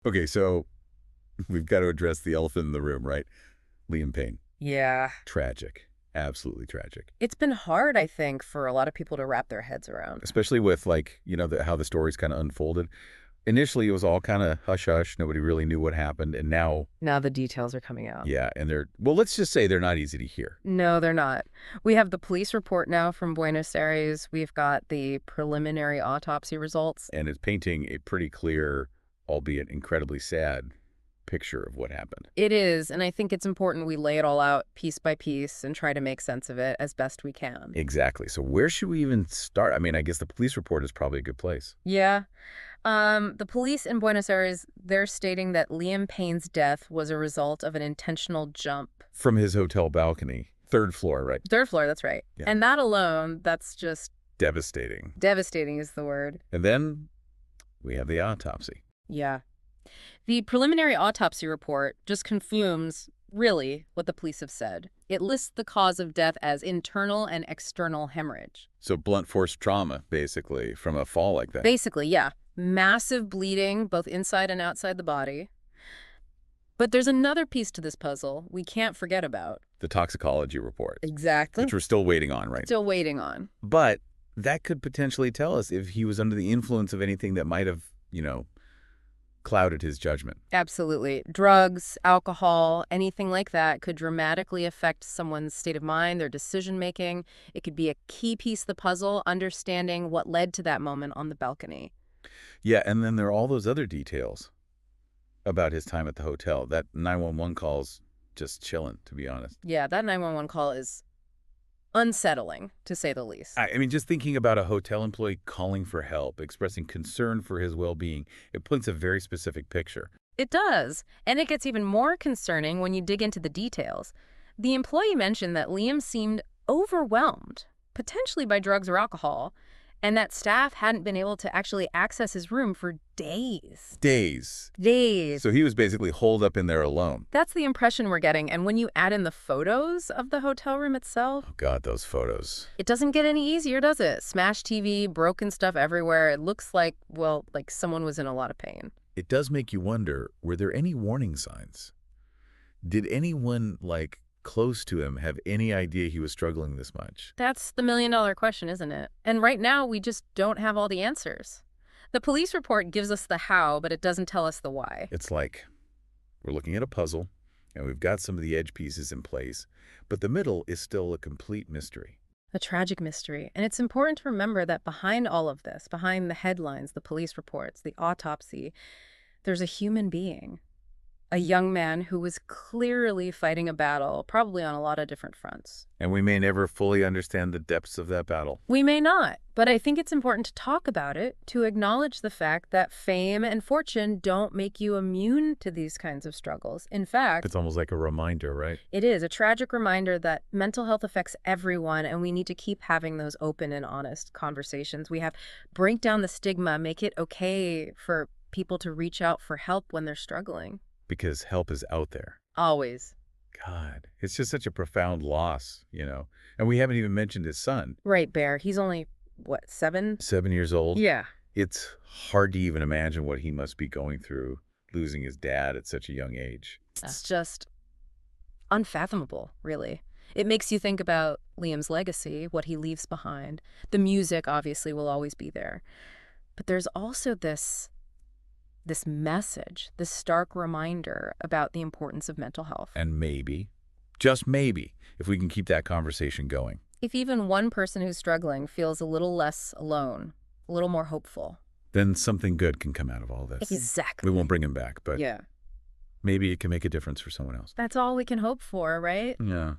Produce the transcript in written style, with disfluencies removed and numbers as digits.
Okay, so we've got to address the elephant in the room, right? Liam Payne. Yeah. Tragic. Absolutely tragic. It's been hard, I think, for a lot of people to wrap their heads around. Especially with, like, how the story's kind of unfolded. Initially, it was all kind of hush-hush. Nobody really knew what happened. And now, Now the details are coming out. yeah, and well, let's just say they're not easy to hear. No, they're not. We have the police report now from Buenos Aires. We've got the preliminary autopsy results. And it's painting a pretty clear, albeit incredibly sad, picture of what happened. It is, and I think it's important we lay it all out piece by piece and try to make sense of it as best we can. Exactly. So where should we even start? I mean, I guess the police report is probably a good place. Yeah. The police in Buenos Aires, they're stating that Liam Payne's death was a result of an intentional jump. From his hotel balcony. Third floor, right? Third floor, that's right. Yeah. And that alone, that's just Devastating. devastating is the word. And then we have the autopsy. Yeah. The preliminary autopsy report just confirms, really, what the police have said. It lists the cause of death as internal and external hemorrhage. So blunt force trauma, basically, from a fall like that. Basically, yeah. Massive bleeding, both inside and outside the body. But there's another piece to this puzzle we can't forget about. The toxicology report. Exactly. Which we're still waiting on, right? Still waiting on. But that could potentially tell us if he was under the influence of anything that might have, clouded his judgment. Absolutely. Drugs, alcohol, anything like that could dramatically affect someone's state of mind, their decision-making. It could be a key piece of the puzzle, understanding what led to that moment on the balcony. Yeah, and then there are all those other details about his time at the hotel. That 911 call's just chilling, to be honest. Yeah, that 911 call is unsettling, to say the least. I mean, just thinking about a hotel employee calling for help, expressing concern for his well-being, it paints a very specific picture. It does. And it gets even more concerning when you dig into the details. The employee mentioned that Liam seemed overwhelmed, potentially by drugs or alcohol, and that staff hadn't been able to actually access his room for days. Days. Days. So he was basically holed up in there alone. That's the impression we're getting. And when you add in the photos of the hotel room itself, Oh, God, those photos. it doesn't get any easier, does it? Smashed TV, broken stuff everywhere. It looks like, well, like someone was in a lot of pain. It does make you wonder, were there any warning signs? Did anyone, close to him have any idea he was struggling this much? That's the million-dollar question, isn't it? And right now, we just don't have all the answers. The police report gives us the how, but it doesn't tell us the why. It's like we're looking at a puzzle, and we've got some of the edge pieces in place, but the middle is still a complete mystery. A tragic mystery. And it's important to remember that behind all of this, behind the headlines, the police reports, the autopsy, there's a human being. A young man who was clearly fighting a battle, probably on a lot of different fronts. And we may never fully understand the depths of that battle. We may not, but I think it's important to talk about it, to acknowledge the fact that fame and fortune don't make you immune to these kinds of struggles. In fact, It's almost like a reminder, right? it is a tragic reminder that mental health affects everyone, and we need to keep having those open and honest conversations. We have break down the stigma, make it okay for people to reach out for help when they're struggling. Because help is out there. Always. God, it's just such a profound loss, And we haven't even mentioned his son. Right, Bear. He's only, what, 7? 7 years old. Yeah. It's hard to even imagine what he must be going through, losing his dad at such a young age. It's just unfathomable, really. It makes you think about Liam's legacy, what he leaves behind. The music, obviously, will always be there. But there's also this message, this stark reminder about the importance of mental health. And maybe, just maybe, if we can keep that conversation going. If even one person who's struggling feels a little less alone, a little more hopeful. Then something good can come out of all this. Exactly. We won't bring him back, but Yeah. maybe it can make a difference for someone else. That's all we can hope for, right? Yeah.